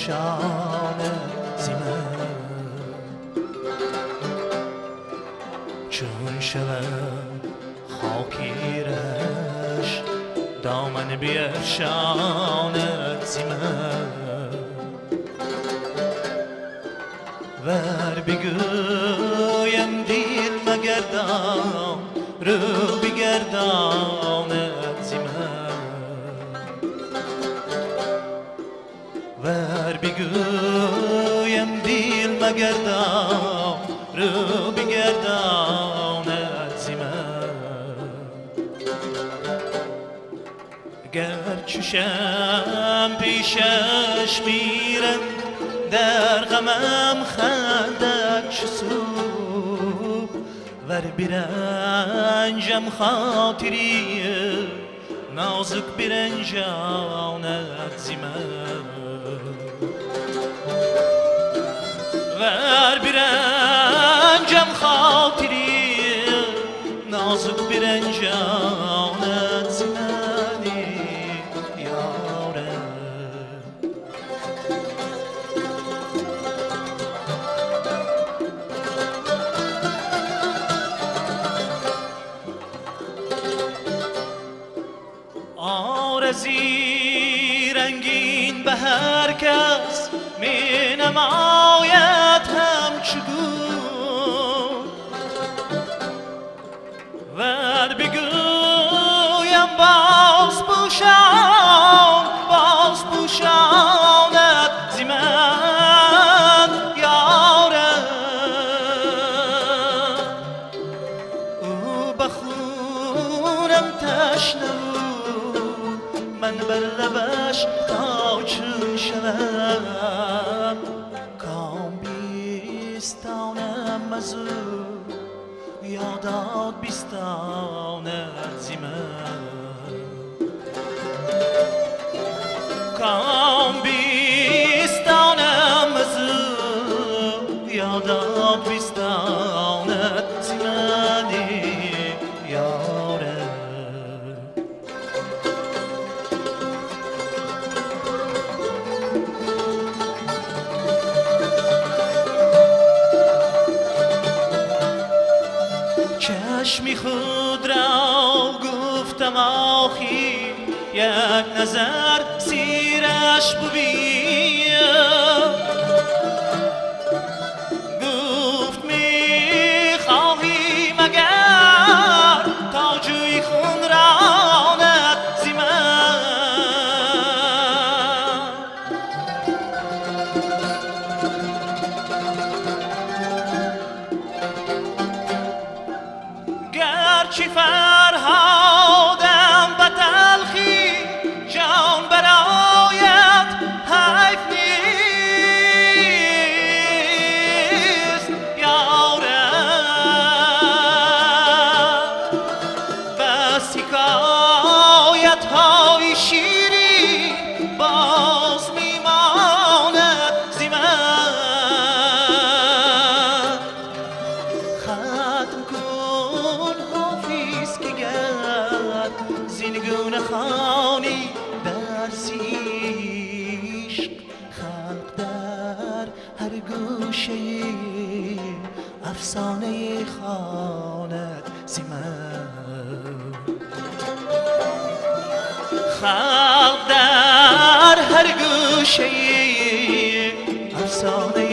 بیفشانه زیمه چون شود خاکیرش دامن بیفشانه زیمه ور بگویم دیل مگردم رو بگرداند زیمه ور بگویم دیل مگردم رو بگرداند زیمه گر چشم پیشش میرم در غمم خندد چه سوب ور برنجم خاطری نازک برنجاند زیمه ور برنجم خاطری نازک برنجاند زیمه آرزی رنگین به هر کس می نماید همچگون ور بگویم باز پوشاند زی من یارم او بخونم تشنه من بر لبش تا چون شوم کام بیستانم از او یادات بیستاند زی من کام بیستانم از او یادات بیستاند زی من یاره چشمی خود را گفتم آخی یک نظر سیرش ببین گفت میخواهی مگر تا جوی خون راند زی من گرچه فرهادم به تلخی جان برایت حیف نیست یارم بس حکایت های شیری باز میماند زی من ختم کن حافظ که گر زینگونه خانی در عشق خلق در هر گوشه افسانه خواند زی من خلق در هر گوشه افسانه